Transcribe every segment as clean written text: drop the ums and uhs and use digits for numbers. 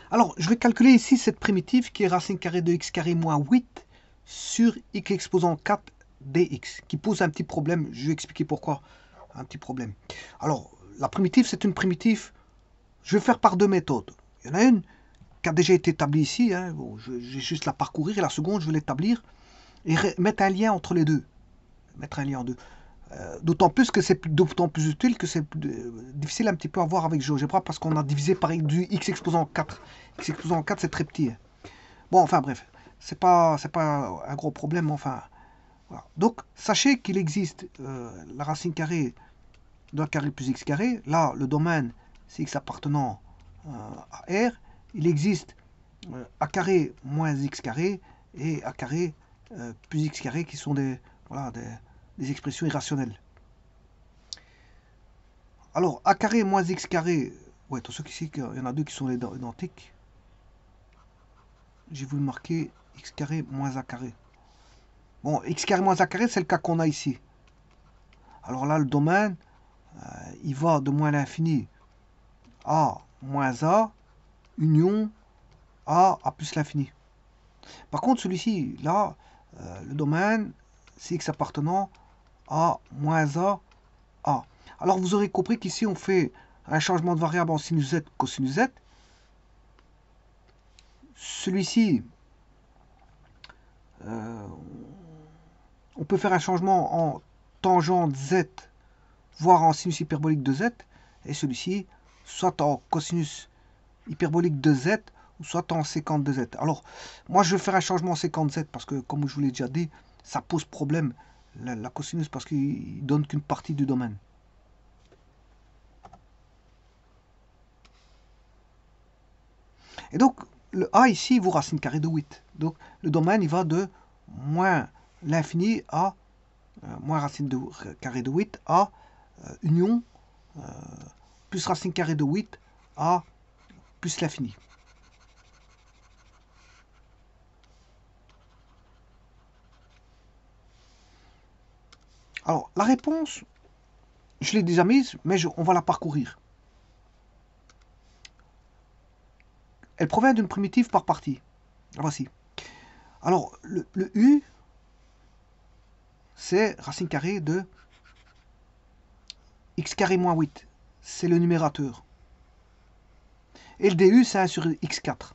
Alors, je vais calculer ici cette primitive qui est racine carrée de x carré moins 8 sur x exposant 4 dx, qui pose un petit problème. Je vais expliquer pourquoi un petit problème. Alors, la primitive, c'est une primitive, je vais faire par deux méthodes. Il y en a une qui a déjà été établie ici, hein. Bon, je vais juste la parcourir, et la seconde, je vais l'établir, et mettre un lien entre les deux. Mettre un lien en deux. D'autant plus que c'est d'autant plus utile que c'est difficile un petit peu à voir avec GeoGebra parce qu'on a divisé par du x exposant 4. X exposant 4, c'est très petit. Bon, enfin bref, c'est pas un gros problème, enfin. Voilà. Donc, sachez qu'il existe la racine carrée de a carré plus x carré. Là, le domaine, c'est x appartenant à R. Il existe a carré moins x carré et a carré plus x carré qui sont voilà, des expressions irrationnelles. Alors, a carré moins x carré, ouais, attention qu'ici, il y en a deux qui sont identiques. J'ai voulu marquer x carré moins a carré. Bon, x carré moins a carré, c'est le cas qu'on a ici. Alors là, le domaine, il va de moins l'infini à moins a, union à plus l'infini. Par contre, celui-ci, là, le domaine, c'est x appartenant à moins a. Alors vous aurez compris qu'ici, on fait un changement de variable en sinus z, cosinus z. Celui-ci, on peut faire un changement en tangente z, voire en sinus hyperbolique de z. Et celui-ci, soit en cosinus hyperbolique de z, ou soit en sécante de z. Alors, moi, je vais faire un changement en sécante z, parce que, comme je vous l'ai déjà dit, ça pose problème, la cosinus, parce qu'il donne qu'une partie du domaine. Et donc, le a ici vaut racine carrée de 8. Donc, le domaine, il va de moins l'infini à moins racine carrée de 8 à union plus racine carrée de 8 à plus l'infini. Alors, la réponse, je l'ai déjà mise, mais on va la parcourir. Elle provient d'une primitive par partie. La voici. Alors, le u, c'est racine carrée de x carré moins 8. C'est le numérateur. Et le du, c'est 1 sur x4.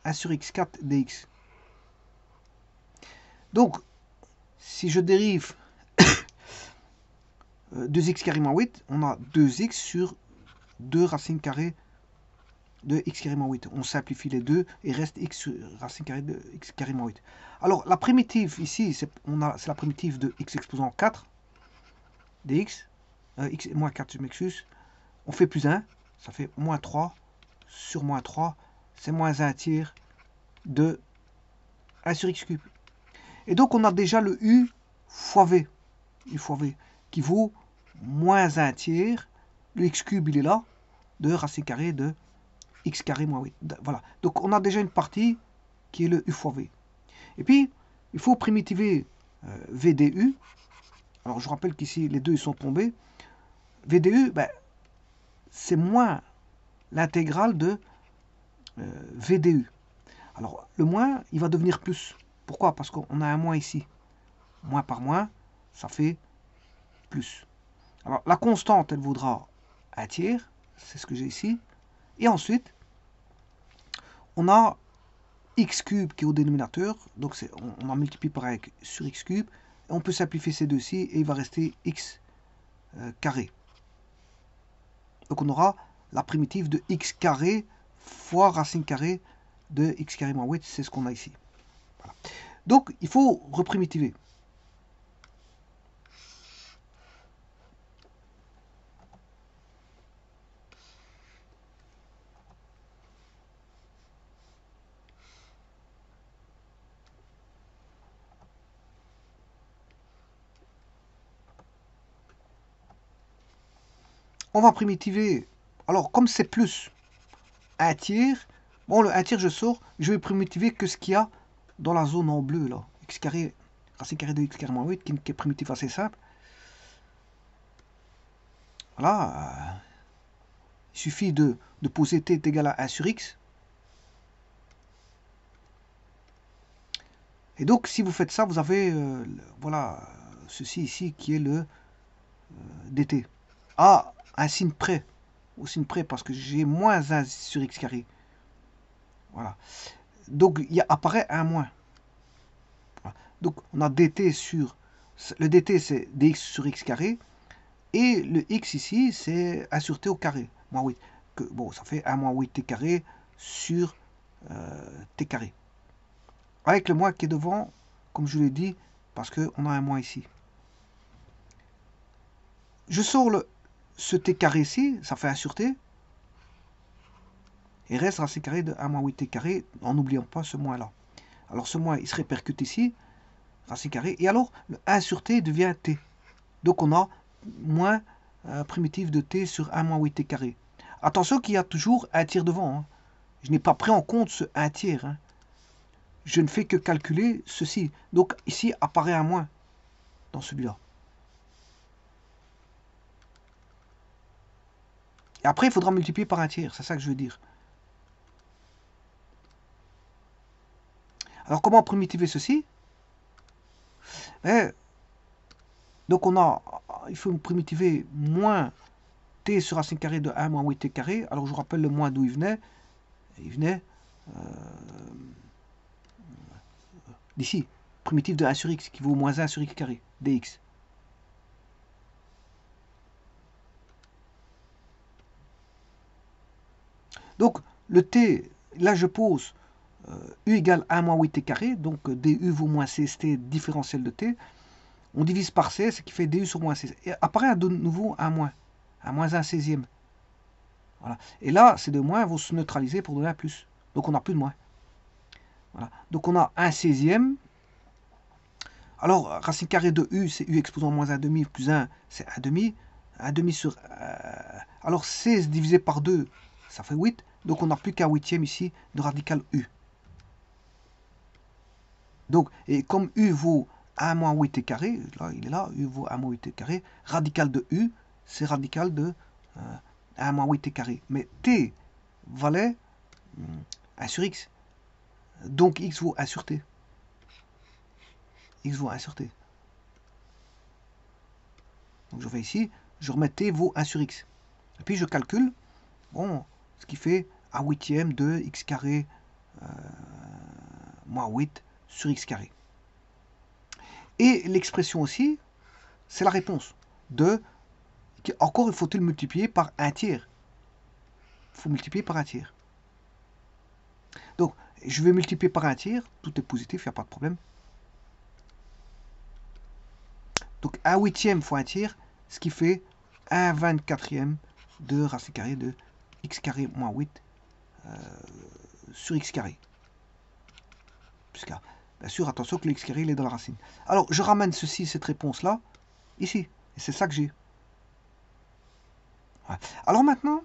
1 sur x4 dx. Donc, si je dérive 2x carré moins 8, on a 2x sur 2 racines carrées de x carré moins 8. On simplifie les deux et reste x sur racine carrée de x carré moins 8. Alors, la primitive ici, c'est la primitive de x exposant 4 dx. X moins 4, je m'excuse. On fait plus 1, ça fait moins 3 sur moins 3. C'est moins 1 tiers de 1 sur x cube. Et donc, on a déjà le u fois v. U fois v qui vaut moins 1 tiers. Le x cube, il est là, de racine carrée de x carré moins 8. Voilà. Donc, on a déjà une partie qui est le u fois v. Et puis, il faut primitiver v du. Alors, je rappelle qu'ici, les deux ils sont tombés. v du, ben, c'est moins l'intégrale de v du. Alors, le moins, il va devenir plus. Pourquoi? Parce qu'on a un moins ici. Moins par moins, ça fait plus. Alors, la constante, elle vaudra 1 tiers. C'est ce que j'ai ici. Et ensuite, on a x cube qui est au dénominateur. Donc, on en multiplie par 1 sur x cube. Et on peut simplifier ces deux-ci et il va rester x carré. Donc, on aura la primitive de x carré fois racine carrée de x carré moins 8. C'est ce qu'on a ici. Voilà. Donc, il faut reprimitiver. On va primitiver. Alors, comme c'est plus 1 tiers, bon, le 1 tiers, je sors, je vais primitiver que ce qu'il y a dans la zone en bleu, là. X carré, racine carrée de x carré moins 8, qui est primitif assez simple. Voilà. Il suffit de poser t est égal à 1 sur x. Et donc, si vous faites ça, vous avez, voilà, ceci ici qui est le dt. À un signe près, au signe près, parce que j'ai moins 1 sur x carré. Voilà. Donc, il apparaît un moins. Voilà. Donc, on a dt sur... Le dt, c'est dx sur x carré. Et le x ici, c'est 1 sur t au carré. Moins 8. Bon, ça fait 1 moins 8 t carré sur t carré. Avec le moins qui est devant, comme je l'ai dit, parce qu'on a un moins ici. Je sors ce t carré ici, ça fait 1 sur t. Et reste racine carrée de 1 moins 8 t carré, en n'oubliant pas ce moins là. Alors ce moins, il se répercute ici, racine carrée. Et alors, le 1 sur t devient t. Donc on a moins primitif de t sur 1 moins 8 t carré. Attention qu'il y a toujours un tiers devant. Hein. Je n'ai pas pris en compte ce 1 tiers. Hein. Je ne fais que calculer ceci. Donc ici apparaît un moins dans celui-là. Et après, il faudra multiplier par un tiers. C'est ça que je veux dire. Alors comment primitiver ceci? Donc il faut primitiver moins t sur racine carrée de 1 moins 8 t carré. Alors je vous rappelle le moins d'où il venait. Il venait d'ici. Primitif de 1 sur x qui vaut moins 1 sur x carré, dx. Donc le t, là je pose u égale 1 moins 8 t carré. Donc du vaut moins cst différentiel de t. On divise par c, ce qui fait du sur moins c. Et apparaît de nouveau un moins 1 16e. Voilà. Et là, ces deux moins vont se neutraliser pour donner un plus. Donc on n'a plus de moins. Voilà. Donc on a 1 16e. Alors, racine carrée de u, c'est u exposant moins 1 demi, plus 1, c'est 1 demi. 1 demi sur... alors 16 divisé par 2, ça fait 8. Donc on n'a plus qu'un huitième ici de radical u. Donc, et comme u vaut 1 moins 8 t carré, là il est là, u vaut 1 moins 8 t carré, radical de u, c'est radical de 1 moins 8 t carré. Mais t valait 1 sur x. Donc x vaut 1 sur t. X vaut 1 sur t. Donc je vais ici, je remets t vaut 1 sur x. Et puis je calcule, bon, ce qui fait 1 huitième de x carré moins 8 sur x carré. Et l'expression aussi, c'est la réponse de... Encore, il faut-il multiplier par un tiers. Il faut multiplier par un tiers. Donc, je vais multiplier par un tiers. Tout est positif, il n'y a pas de problème. Donc, 1 huitième fois un tiers, ce qui fait 1 24e de racine carrée de x carré moins 8 sur x carré. Puisque, bien sûr, attention que le x carré, il est dans la racine. Alors, je ramène ceci, cette réponse-là, ici. Et c'est ça que j'ai. Ouais. Alors maintenant,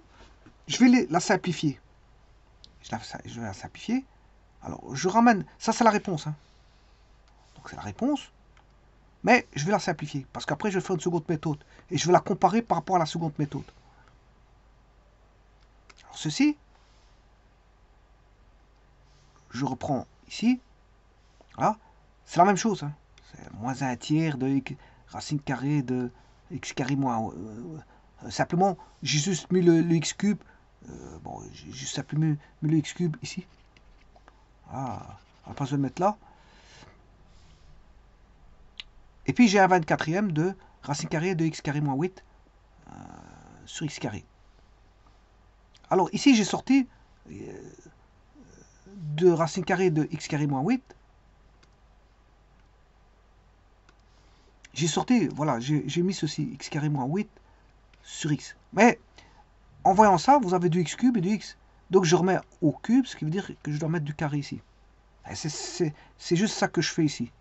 je vais la simplifier. Je vais la simplifier. Alors, je ramène... Ça, c'est la réponse. Hein. Donc, c'est la réponse. Mais je vais la simplifier. Parce qu'après, je vais faire une seconde méthode. Et je vais la comparer par rapport à la seconde méthode. Alors, ceci, je reprends ici. Voilà. C'est la même chose. Hein. C'est moins 1 tiers de racine carrée de x carré moins... simplement, j'ai juste mis le x cube. Bon, j'ai juste simplement mis le x cube ici. Voilà. On n'a pas besoin de mettre là. Et puis j'ai un 24e de racine carrée de x carré moins 8 sur x carré. Alors ici j'ai sorti de racine carrée de x carré moins 8. J'ai sorti, voilà, j'ai mis ceci, x carré moins 8 sur x. Mais en voyant ça, vous avez du x cube et du x. Donc je remets au cube, ce qui veut dire que je dois mettre du carré ici. C'est juste ça que je fais ici.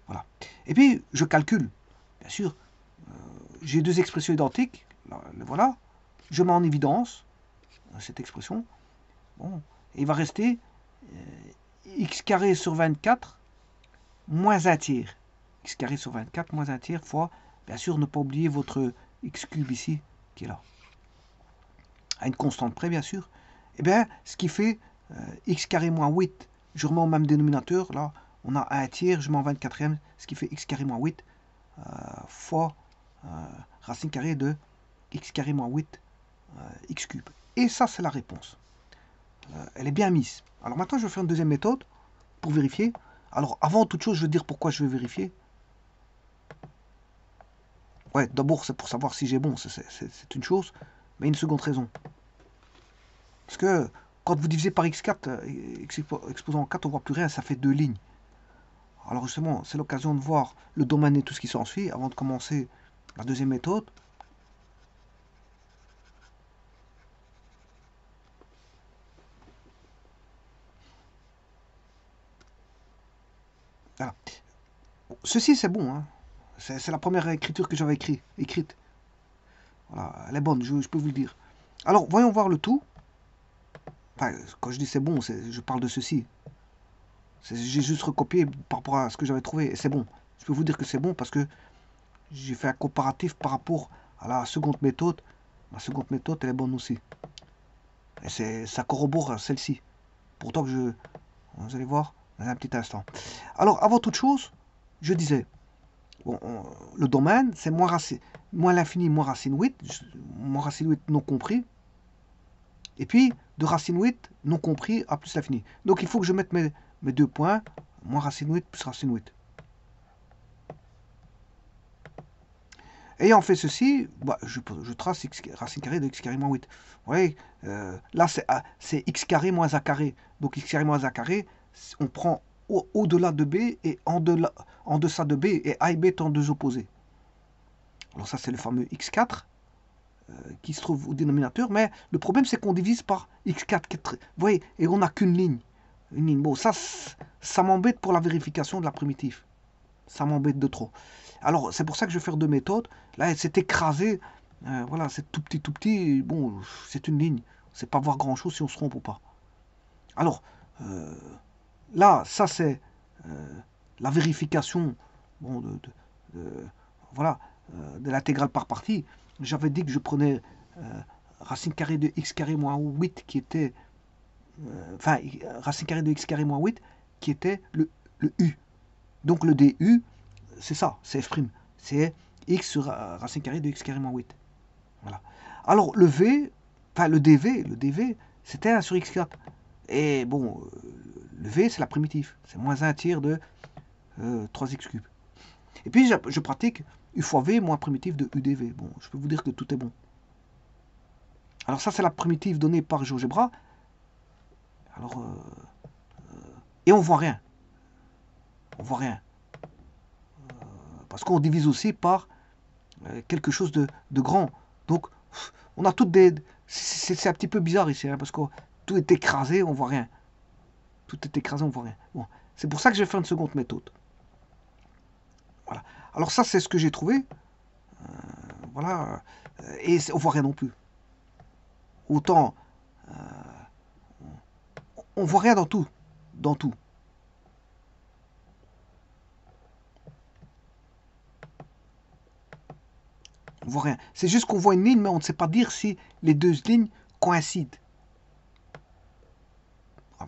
Voilà. Et puis, je calcule. Bien sûr, j'ai deux expressions identiques. Là, voilà. Je mets en évidence cette expression. Bon. Et il va rester x carré sur 24 moins 1 tiers. X carré sur 24 moins 1 tiers fois, bien sûr, ne pas oublier votre x cube ici, qui est là. À une constante près, bien sûr. Et bien, ce qui fait x carré moins 8, je remets au même dénominateur, là, on a 1 tiers, je mets en 24e, ce qui fait x carré moins 8 fois racine carrée de x carré moins 8 x cube. Et ça, c'est la réponse. Elle est bien mise. Alors maintenant, je vais faire une deuxième méthode pour vérifier. Alors, avant toute chose, je veux dire pourquoi je vais vérifier. Ouais, d'abord, c'est pour savoir si j'ai bon, c'est une chose. Mais une seconde raison. Parce que quand vous divisez par x4, exposant en 4, on ne voit plus rien, ça fait 2 lignes. Alors justement, c'est l'occasion de voir le domaine et tout ce qui s'ensuit avant de commencer la deuxième méthode. Voilà. Ceci, c'est bon. Hein. C'est la première écriture que j'avais écrite. Voilà, elle est bonne, je peux vous le dire. Alors, voyons voir le tout. Enfin, quand je dis c'est bon, je parle de ceci. J'ai juste recopié par rapport à ce que j'avais trouvé. Et c'est bon. Je peux vous dire que c'est bon parce que j'ai fait un comparatif par rapport à la seconde méthode. La seconde méthode, elle est bonne aussi. Et ça corrobore celle-ci. Pourtant que vous allez voir dans un petit instant. Alors, avant toute chose, je disais, bon, le domaine, c'est moins l'infini, moins racine 8, moins racine 8 non compris. Et puis, de racine 8 non compris à plus l'infini. Donc, il faut que je mette mes 2 points, moins racine 8 plus racine 8. Ayant fait ceci, bah, je trace racine carrée de x carré moins 8. Vous voyez, là, c'est x carré moins a carré. Donc, x carré moins a carré, on prend au-delà de b et en deçà de b, et a et b étant deux opposés. Alors ça, c'est le fameux x4 qui se trouve au dénominateur, mais le problème, c'est qu'on divise par x4. Vous voyez, et on n'a qu'une ligne. Une ligne. Bon, ça m'embête pour la vérification de la primitive. Ça m'embête de trop. Alors, c'est pour ça que je vais faire 2 méthodes. Là, c'est écrasé. Voilà, c'est tout petit. Bon, c'est une ligne. On ne sait pas voir grand-chose si on se trompe ou pas. Alors, là, ça, c'est la vérification bon, voilà, de l'intégrale par partie. J'avais dit que je prenais racine carrée de x carré moins 8 qui était... enfin, racine carrée de x carré moins 8 qui était le u. Donc, le du... c'est ça, c'est f', c'est x sur racine carrée de x carré moins 8. Voilà. Alors le v, enfin le dv, c'était 1 sur x4. Et bon, le v c'est la primitive, c'est moins 1 tiers de 3x cube. Et puis je pratique u fois v moins primitive de udv. Bon, je peux vous dire que tout est bon. Alors ça c'est la primitive donnée par GeoGebra. Alors, et on voit rien. On voit rien. Parce qu'on divise aussi par quelque chose de grand. Donc, on a toutes des... C'est un petit peu bizarre ici, hein, parce que tout est écrasé, on voit rien. Tout est écrasé, on voit rien. Bon, c'est pour ça que je vais faire une seconde méthode. Voilà. Alors ça, c'est ce que j'ai trouvé. Voilà. Et on voit rien non plus. Autant... on voit rien dans tout. Dans tout. On voit rien. C'est juste qu'on voit une ligne, mais on ne sait pas dire si les deux lignes coïncident.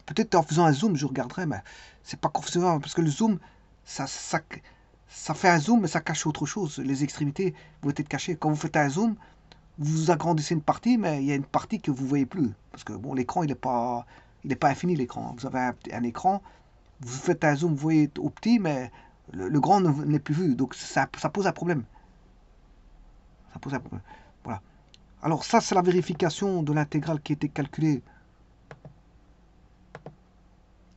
Peut-être en faisant un zoom, je regarderai, mais c'est pas confondant parce que le zoom, ça fait un zoom, mais ça cache autre chose. Les extrémités vont être cachées. Quand vous faites un zoom, vous agrandissez une partie, mais il y a une partie que vous voyez plus. Parce que bon, l'écran, il n'est pas infini, l'écran. Vous avez un écran, vous faites un zoom, vous voyez au petit, mais le grand n'est plus vu. Donc ça pose un problème. Ça pose un problème. Voilà. Alors ça, c'est la vérification de l'intégrale qui a été calculée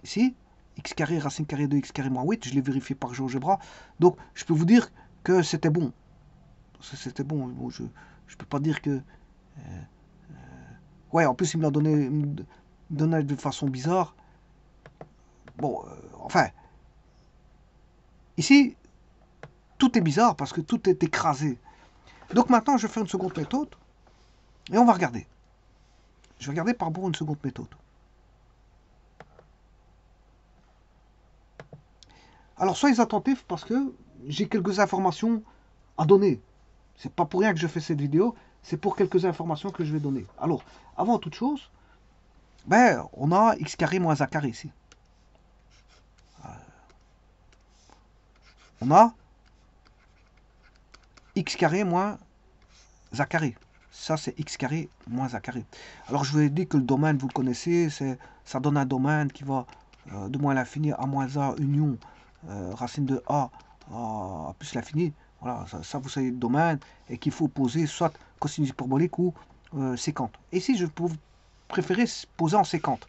ici. X carré, racine carrée de x carré moins 8, je l'ai vérifié par GeoGebra. Donc je peux vous dire que c'était bon. C'était bon. Bon, je ne peux pas dire que... ouais, en plus il me l'a donné de façon bizarre. Bon, enfin... Ici, tout est bizarre parce que tout est écrasé. Donc maintenant, je vais faire une seconde méthode. Et on va regarder. Je vais regarder par rapport à une seconde méthode. Alors, soyez attentifs parce que j'ai quelques informations à donner. C'est pas pour rien que je fais cette vidéo, c'est pour quelques informations que je vais donner. Alors, avant toute chose, ben, on a x carré moins a carré ici. on a x carré moins a carré. Ça, c'est x carré moins a carré. Alors, je vous ai dit que le domaine, vous le connaissez, ça donne un domaine qui va de moins l'infini à moins a union racine de a à plus l'infini. Voilà, ça, vous savez le domaine, et qu'il faut poser soit cosinus hyperbolique ou sécante. Et ici, je peux préférer poser en sécante,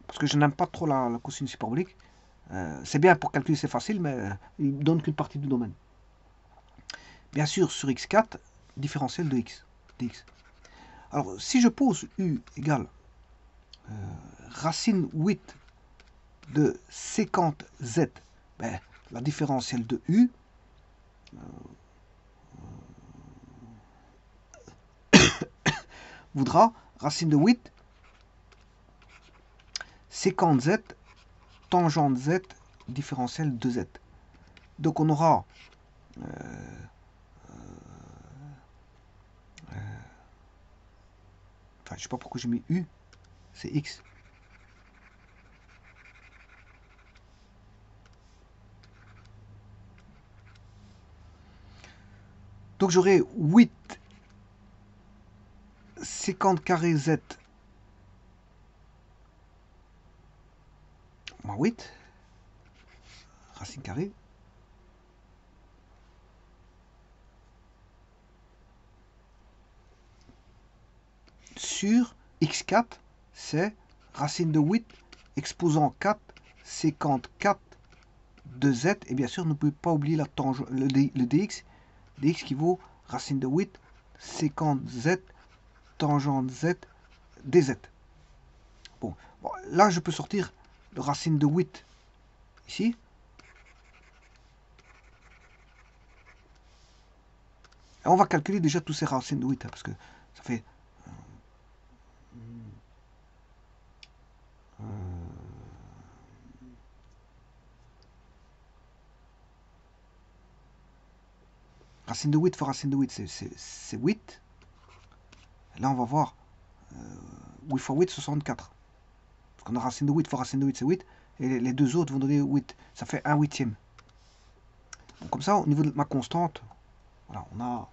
parce que je n'aime pas trop la cosinus hyperbolique. C'est bien pour calculer, c'est facile, mais il ne donne qu'une partie du domaine. Bien sûr, sur x4, différentiel de x, dx. Alors, si je pose u égale racine 8 de sécante z, ben, la différentielle de u voudra racine de 8 sécante z tangente z différentielle de z. Donc on aura enfin, je sais pas pourquoi j'ai mis u, c'est x. Donc j'aurai 8 sécante carré z moins 8 racine carrée sur x4, c'est racine de 8 exposant 4 sécante 4 de z. Et bien sûr, ne pouvez pas oublier la tangente, le dx. Dx qui vaut racine de 8 sécante z tangente z dz. Bon, là, je peux sortir le racine de 8 ici. Et on va calculer déjà tous ces racines de 8, hein, parce que ça fait... racine de 8 fois racine de 8, c'est 8. Là, on va voir 8 fois 8, 64. Parce qu'on a racine de 8 fois racine de 8, c'est 8. Et les deux autres vont donner 8. Ça fait 1 huitième. Donc, comme ça, au niveau de ma constante, voilà, on a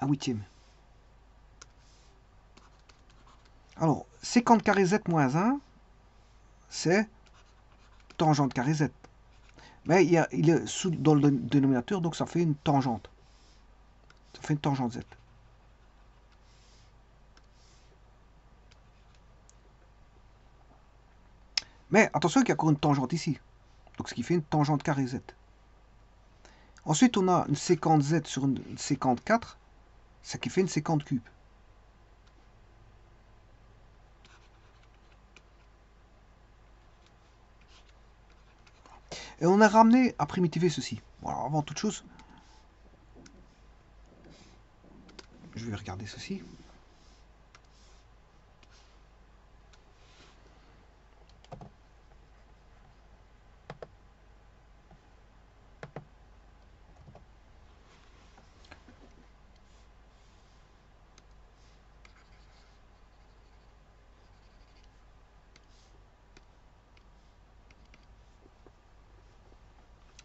1 huitième. Alors, sécante carré z moins 1, c'est tangente carré z. Mais il est dans le dénominateur, donc ça fait une tangente. Ça fait une tangente z. Mais attention qu'il y a encore une tangente ici. Donc ce qui fait une tangente carré z. Ensuite, on a une sécante z sur une sécante 4, ce qui fait une sécante cube. Et on a ramené à primitiver ceci. Bon, alors avant toute chose, je vais regarder ceci.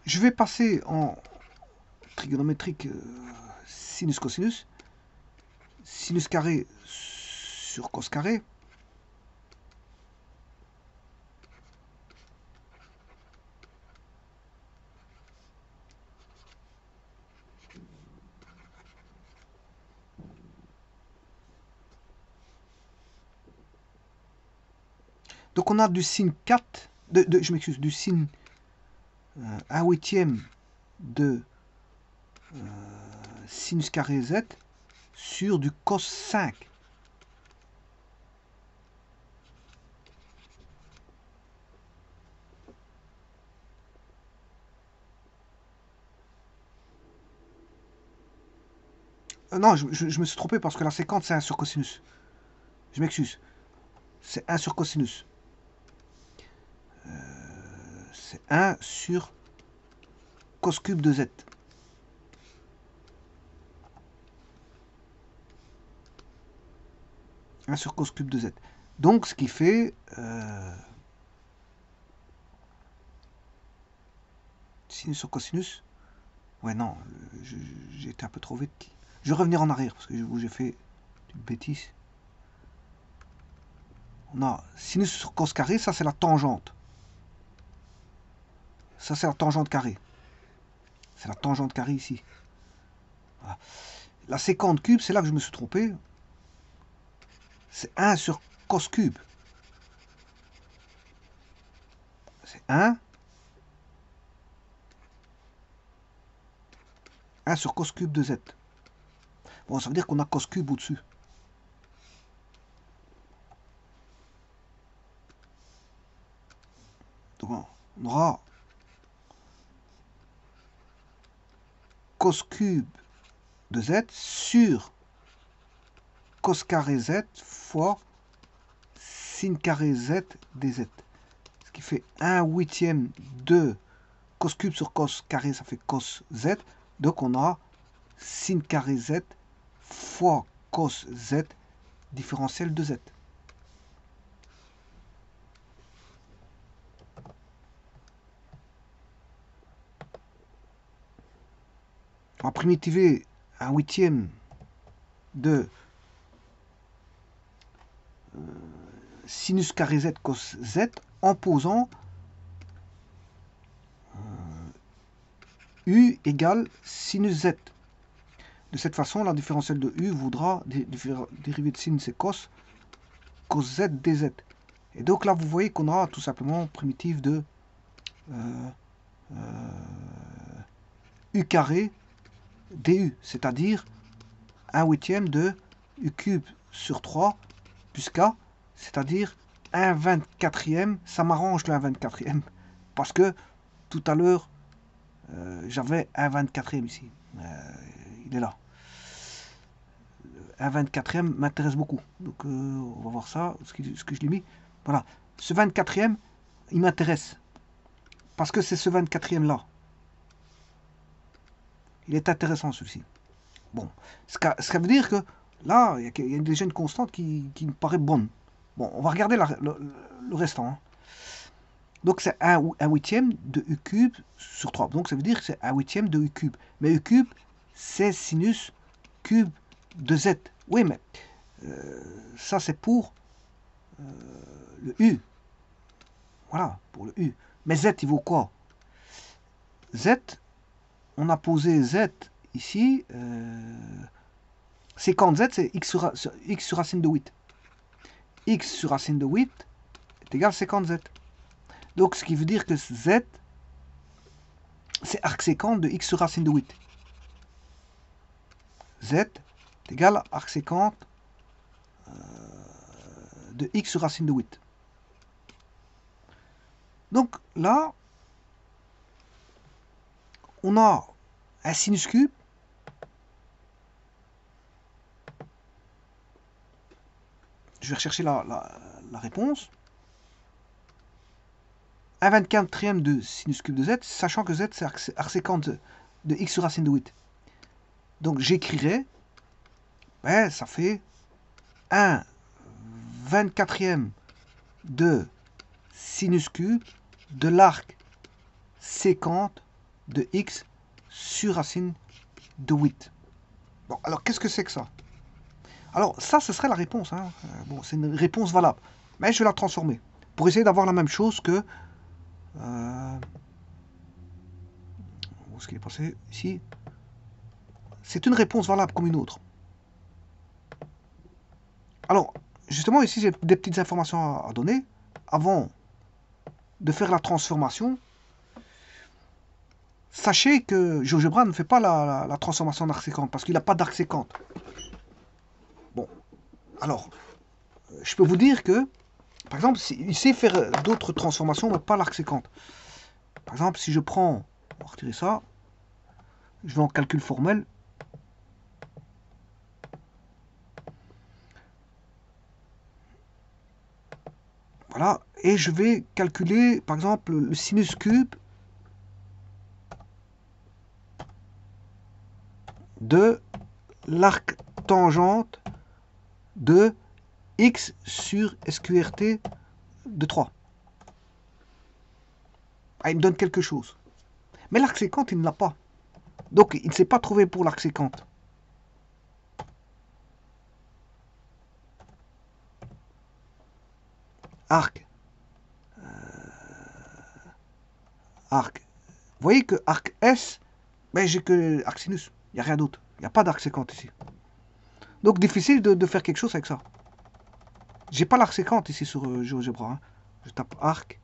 Je vais passer en trigonométrique sinus-cosinus. Sinus carré sur cos carré. Donc on a du sin 4, je m'excuse, du sin 1 huitième de sinus carré z sur du cos 5. Non, je me suis trompé parce que la séquence c'est 1 sur cosinus. Je m'excuse. C'est 1 sur cosinus. C'est 1 sur cos cube de z. Sur cos cube de z. Donc, ce qui fait Sinus sur cosinus. Ouais, non, j'ai été un peu trop vite. Je vais revenir en arrière parce que j'ai fait une bêtise. On a sinus sur cos carré, ça c'est la tangente. Ça c'est la tangente carrée. C'est la tangente carrée ici. Voilà. La sécante cube, c'est là que je me suis trompé. C'est 1 sur cos cube. C'est 1 sur cos cube de z. Bon, ça veut dire qu'on a cos cube au-dessus. Donc on aura cos cube de z sur cos carré z fois sin carré z dz. Ce qui fait 1/8 de cos cube sur cos carré, ça fait cos z. Donc on a sin carré z fois cos z différentiel de z. On va primitiver 1/8 de sinus carré z cos z en posant u égale sinus z. De cette façon, la différentielle de u voudra dériver de sin c'est cos z dz. Et donc là, vous voyez qu'on aura tout simplement primitive de u carré du, c'est-à-dire 1/8 de u cube sur 3 plus k, c'est-à-dire 1/24e. Ça m'arrange le 1/24e parce que tout à l'heure j'avais 1/24e ici. Il est là. 1/24e m'intéresse beaucoup. Donc on va voir ça, ce que je l'ai mis. Voilà. Ce 24e, il m'intéresse. Parce que c'est ce 24e là. Il est intéressant celui-ci. Bon. Ce qui veut dire que là, il y a déjà une constante qui me paraît bonne. Bon, on va regarder le restant. Hein. Donc c'est 1/8 de u cube sur 3. Donc ça veut dire que c'est 1/8 de u cube. Mais u cube, c'est sinus cube de z. Oui, mais ça c'est pour le u. Voilà, pour le u. Mais z, il vaut quoi? Z, on a posé z ici. Séquente z, c'est x sur racine de 8. X sur racine de 8 est égal à séquente z. Donc ce qui veut dire que z, c'est arc séquente de x sur racine de 8. Z est égal à arc séquente de x sur racine de 8. Donc là, on a un sinus cube je vais rechercher la réponse. 1/24e de sinus cube de z, sachant que z c'est arc séquente de x sur racine de 8. Donc j'écrirai, ben, ça fait 1/24e de sinus cube de l'arc séquente de x sur racine de 8. Bon, alors qu'est-ce que c'est que ça? Alors ça, ce serait la réponse. Hein. Bon, c'est une réponse valable. Mais je vais la transformer pour essayer d'avoir la même chose que... où est-ce qu'il est passé? Ici. C'est une réponse valable comme une autre. Alors, justement, ici, j'ai des petites informations à donner. Avant de faire la transformation, sachez que GeoGebra ne fait pas la transformation d'arc séquente parce qu'il n'a pas d'arc séquente. Bon, alors, je peux vous dire que, par exemple, il sait faire d'autres transformations, mais pas l'arc séquente. Par exemple, si je prends, on va retirer ça, je vais en calcul formel. Voilà, et je vais calculer, par exemple, le sinus cube de l'arc tangente de x sur SQRT de 3. Ah, il me donne quelque chose. Mais l'arc sécante, il ne l'a pas. Donc, il ne s'est pas trouvé pour l'arc sécante. Arc. Arc. Vous voyez que arc S, ben, j'ai que arc sinus. Il n'y a rien d'autre. Il n'y a pas d'arc sécante ici. Donc, difficile de faire quelque chose avec ça. J'ai pas l'arc sécante ici sur GeoGebra. Hein. Je tape arc.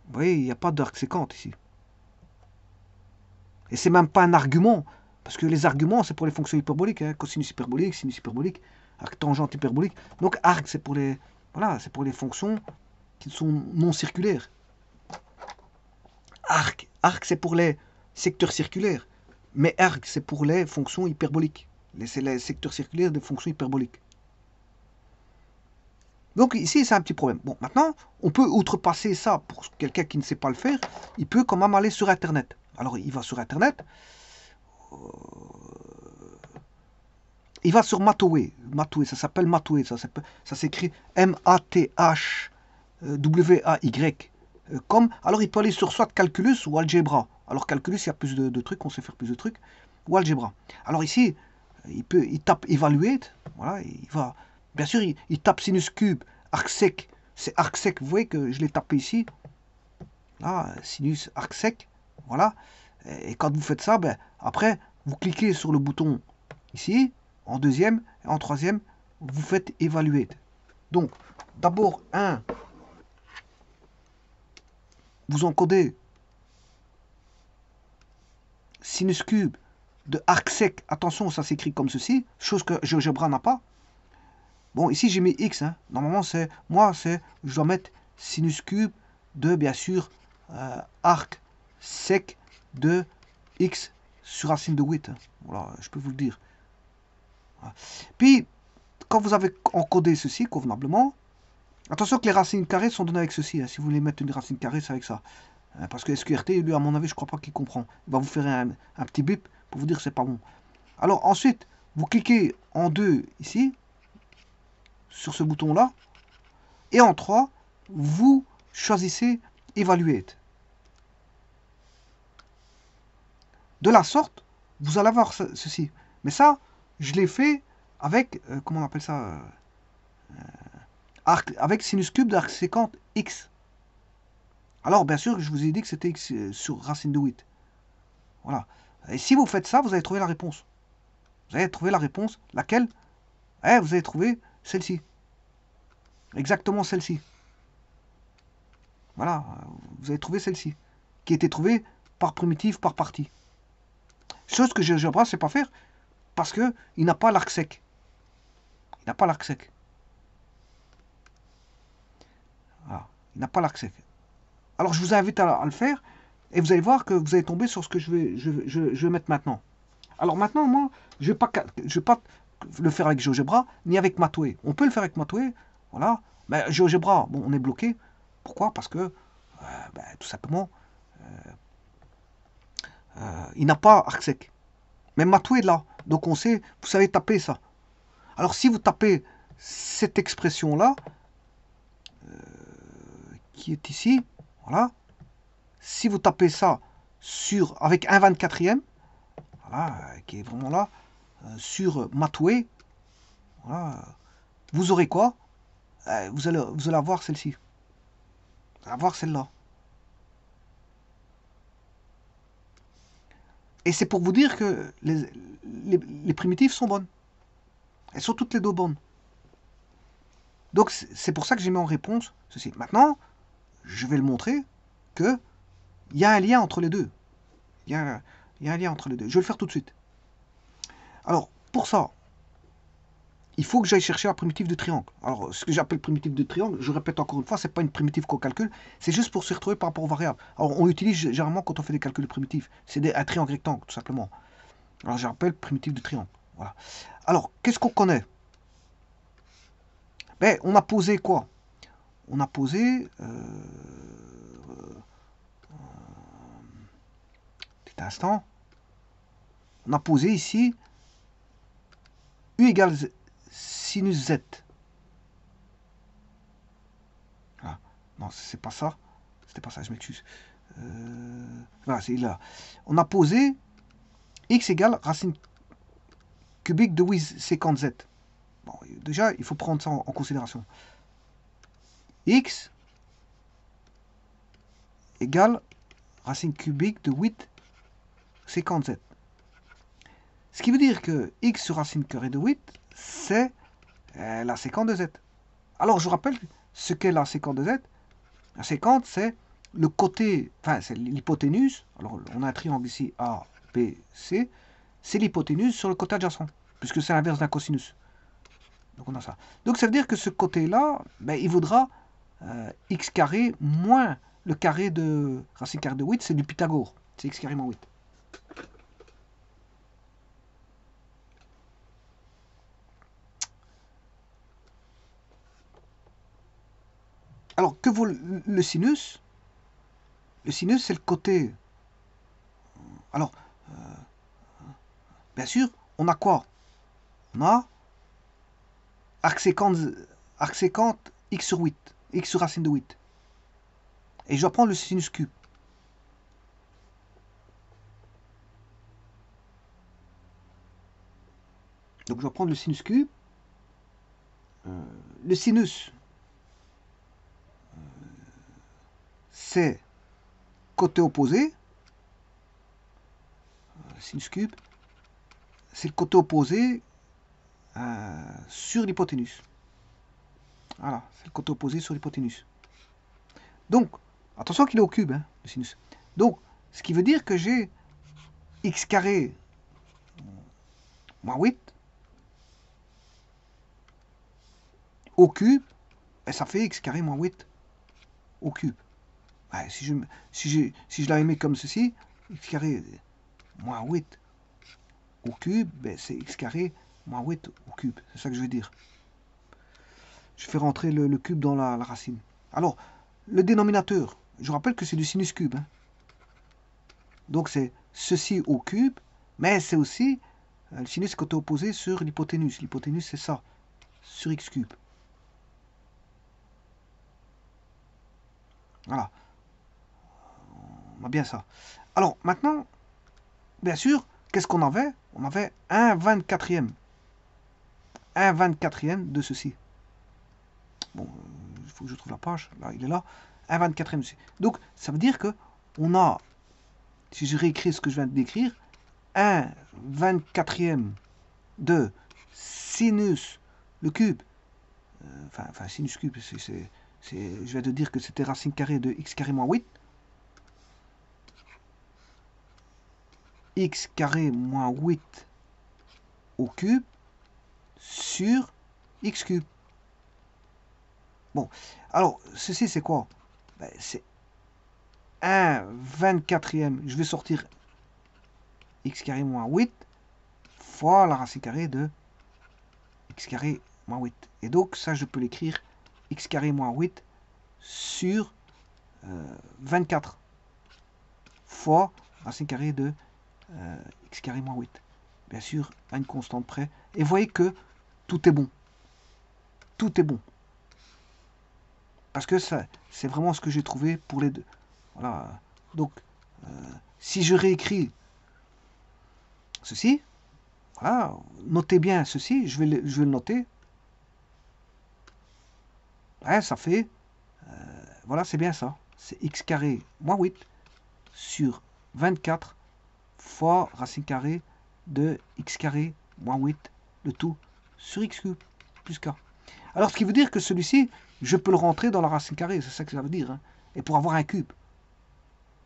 Vous voyez, il n'y a pas d'arc sécante ici. Et c'est même pas un argument. Parce que les arguments, c'est pour les fonctions hyperboliques. Hein. Cosinus hyperbolique, sinus hyperbolique, arc tangente hyperbolique. Donc arc, c'est pour les, voilà, c'est pour les fonctions qui sont non circulaires. Arc, c'est pour les secteurs circulaires. Mais arc, c'est pour les fonctions hyperboliques. C'est les secteurs circulaires des fonctions hyperboliques. Donc ici, c'est un petit problème. Bon, maintenant, on peut outrepasser ça pour quelqu'un qui ne sait pas le faire. Il peut quand même aller sur Internet. Alors, il va sur Internet. Il va sur Matoway. Matoway, ça s'appelle Matoway. Ça s'écrit M-A-T-H-W-A-Y. Comme, alors, il peut aller sur soit Calculus ou Algebra. Alors, Calculus, il y a plus de trucs. On sait faire plus de trucs. Ou Algebra. Alors ici, il tape Evaluate. Voilà, il va... Bien sûr, il tape sinus cube, arc sec. C'est arc sec, vous voyez que je l'ai tapé ici. Là, sinus, arc sec. Voilà. Et quand vous faites ça, ben, après, vous cliquez sur le bouton ici, en deuxième, et en troisième, vous faites évaluer. Donc, d'abord, vous encodez sinus cube de arc sec. Attention, ça s'écrit comme ceci, chose que GeoGebra n'a pas. Bon, ici j'ai mis x. Hein. Normalement, je dois mettre sinus cube de, bien sûr, arc sec de x sur racine de 8. Hein. Voilà, je peux vous le dire. Voilà. Puis, quand vous avez encodé ceci convenablement, attention que les racines carrées sont données avec ceci. Hein. Si vous voulez mettre une racine carrée, c'est avec ça. Hein, parce que SQRT, lui, à mon avis, je ne crois pas qu'il comprend. Il va vous faire un petit bip pour vous dire que c'est pas bon. Alors, ensuite, vous cliquez en 2 ici, sur ce bouton-là. Et en 3, vous choisissez Evaluate. De la sorte, vous allez avoir ceci. Mais ça, je l'ai fait avec, comment on appelle ça avec sinus cube d'arc sécante x. Alors, bien sûr, je vous ai dit que c'était x sur racine de 8. Voilà. Et si vous faites ça, vous allez trouver la réponse. Vous allez trouver la réponse. Laquelle? Vous allez trouver celle-ci. Exactement celle-ci. Voilà, vous avez trouvé celle-ci, qui a été trouvée par primitive, par partie. Chose que GeoGebra ne sait pas faire, parce qu'il n'a pas l'arc sec. Il n'a pas l'arc sec. Voilà, il n'a pas l'arc sec. Alors je vous invite à le faire, et vous allez voir que vous allez tomber sur ce que je vais mettre maintenant. Alors maintenant, moi, je ne vais pas le faire avec GeoGebra, ni avec Matoway. On peut le faire avec Matoway, voilà. Mais GeoGebra, bon, on est bloqué. Pourquoi? Parce que, tout simplement, il n'a pas arc sec. Mais Matoway est là. Donc on sait, vous savez taper ça. Alors si vous tapez cette expression-là, qui est ici, voilà. Si vous tapez ça avec un 24e, voilà, qui est vraiment là, sur Matoway, voilà, vous aurez quoi? Vous allez avoir celle-ci. Vous allez avoir celle-là. Et c'est pour vous dire que les primitives sont bonnes. Elles sont toutes les deux bonnes. Donc c'est pour ça que j'ai mis en réponse ceci. Maintenant, je vais le montrer qu'il y a un lien entre les deux. Il y a un lien entre les deux. Je vais le faire tout de suite. Alors, pour ça, il faut que j'aille chercher la primitive de triangle. Alors, ce que j'appelle primitive de triangle, je répète encore une fois, c'est pas une primitive qu'on calcule, c'est juste pour se retrouver par rapport aux variables. Alors, on l'utilise généralement quand on fait des calculs de primitifs. C'est un triangle rectangle, tout simplement. Alors, j'appelle primitive de triangle. Voilà. Alors, qu'est-ce qu'on connaît? Ben, on a posé quoi? On a posé... petit instant. On a posé ici U égale sinus Z. Ah, non, c'est pas ça. C'était pas ça, je m'excuse. Voilà, c'est là. On a posé x égale racine cubique de 8 séquente z. Bon, déjà, il faut prendre ça en considération. X égale racine cubique de 8 séquente z. Ce qui veut dire que x sur racine carrée de 8, c'est la séquente de z. Alors, je vous rappelle ce qu'est la séquente de z. La séquente, c'est le côté, enfin, c'est l'hypoténuse. Alors, on a un triangle ici, A, B, C. C'est l'hypoténuse sur le côté adjacent, puisque c'est l'inverse d'un cosinus. Donc, on a ça. Donc, ça veut dire que ce côté-là, ben, il vaudra x carré moins le carré de racine carrée de 8, c'est du Pythagore. C'est x carré moins 8. Alors, que vaut le sinus? Le sinus, c'est le côté. Alors, bien sûr, on a quoi? On a arc séquente x sur 8, x sur racine de 8. Et je dois prendre le sinus cube. Donc, je dois prendre le sinus cube. Le sinus, c'est côté opposé. Sinus cube, c'est le côté opposé sur l'hypoténuse. Voilà, c'est le côté opposé sur l'hypoténuse. Donc, attention qu'il est au cube, hein, le sinus. Donc, ce qui veut dire que j'ai x carré moins 8 au cube, et ça fait x carré moins 8 au cube. Ouais, si je l'avais mis comme ceci, x carré moins 8 au cube, ben c'est x carré moins 8 au cube. C'est ça que je veux dire. Je fais rentrer le cube dans la racine. Alors, le dénominateur, je vous rappelle que c'est du sinus cube. Hein. Donc c'est ceci au cube, mais c'est aussi le sinus côté opposé sur l'hypoténuse. L'hypoténuse, c'est ça, sur x cube. Voilà. On a bien ça. Alors, maintenant, bien sûr, qu'est-ce qu'on avait? On avait un 24e. Un 24e de ceci. Bon, il faut que je trouve la page. Là, il est là. Un 24e de ceci. Donc, ça veut dire que on a, si je réécris ce que je viens de décrire, un 24e de sinus le cube. Enfin, sinus cube, je viens de dire que c'était racine carrée de x carré moins 8. X carré moins 8 au cube sur x cube. Bon, alors, ceci c'est quoi? Ben, c'est 1 24e, je vais sortir x carré moins 8 fois la racine carrée de x carré moins 8. Et donc, ça, je peux l'écrire x carré moins 8 sur 24 fois racine carrée de x carré moins 8. Bien sûr, à une constante près. Et vous voyez que tout est bon. Tout est bon. Parce que c'est vraiment ce que j'ai trouvé pour les deux. Voilà. Donc, si je réécris ceci, voilà, notez bien ceci, je vais le noter. Ouais, ça fait, voilà, c'est bien ça. C'est x carré moins 8 sur 24 fois racine carrée de x carré moins 8, le tout sur x cube plus k. Alors, ce qui veut dire que celui-ci, je peux le rentrer dans la racine carrée, c'est ça que ça veut dire, hein, et pour avoir un cube.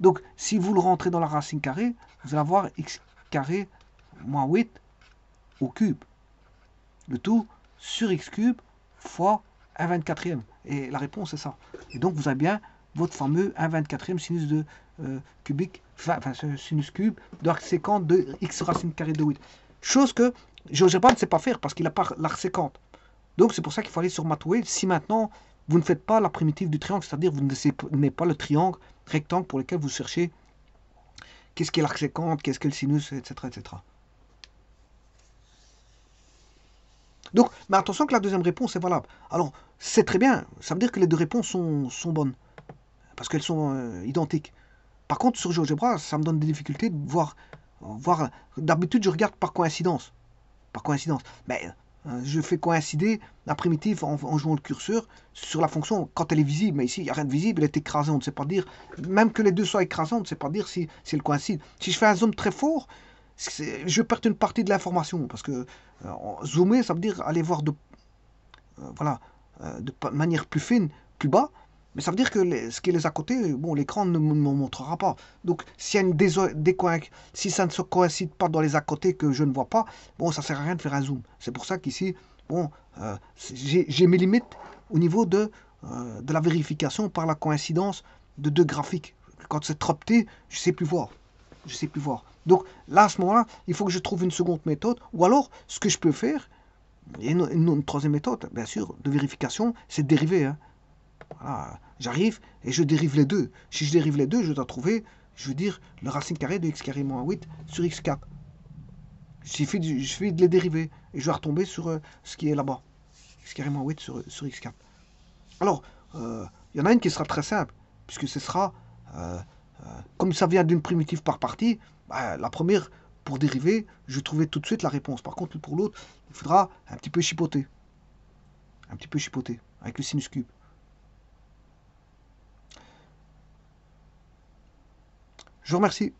Donc, si vous le rentrez dans la racine carrée, vous allez avoir x carré moins 8 au cube. Le tout sur x cube fois 1 24e. Et la réponse est ça. Et donc, vous avez bien votre fameux 1 24e sinus de cubique, enfin sinus cube d'arc séquente de x racine carrée de 8. Chose que GeoGebra ne sait pas faire parce qu'il n'a pas l'arc séquente. Donc, c'est pour ça qu'il faut aller sur Matway. Si maintenant, vous ne faites pas la primitive du triangle, c'est-à-dire vous ne mettez pas le triangle rectangle pour lequel vous cherchez qu'est-ce qu'est l'arc séquente, qu'est-ce qu'est le sinus, etc., etc. Donc, mais attention que la deuxième réponse est valable. Alors, c'est très bien, ça veut dire que les deux réponses sont bonnes, parce qu'elles sont identiques. Par contre, sur GeoGebra, ça me donne des difficultés de voir. D'habitude, je regarde par coïncidence. Par coïncidence. Mais je fais coïncider la primitive en jouant le curseur sur la fonction quand elle est visible. Mais ici, il n'y a rien de visible, elle est écrasée, on ne sait pas dire. Même que les deux soient écrasés, on ne sait pas dire si elle coïncide. Si je fais un zoom très fort, je perds une partie de l'information. Parce que zoomer, ça veut dire aller voir voilà, de manière plus fine, plus bas. Mais ça veut dire que ce qui est les à côté, bon, l'écran ne me montrera pas. Donc, s'il y a si ça ne se coïncide pas dans les à côté que je ne vois pas, bon, ça sert à rien de faire un zoom. C'est pour ça qu'ici, bon, j'ai mes limites au niveau de la vérification par la coïncidence de deux graphiques. Quand c'est trop petit, je sais plus voir. Je sais plus voir. Donc là, à ce moment-là, il faut que je trouve une seconde méthode. Ou alors, ce que je peux faire, et une troisième méthode, bien sûr, de vérification, c'est de dériver. Hein. Voilà. J'arrive et je dérive les deux. Si je dérive les deux, je dois trouver, je veux dire, le racine carrée de x carré moins 8 sur x4. Il suffit de les dériver et je vais retomber sur ce qui est là-bas. X carré moins 8 sur x4. Alors, il y en a une qui sera très simple, puisque ce sera, euh, comme ça vient d'une primitive par partie, bah, la première, pour dériver, je vais trouver tout de suite la réponse. Par contre, pour l'autre, il faudra un petit peu chipoter. Un petit peu chipoter, avec le sinus cube. Je vous remercie.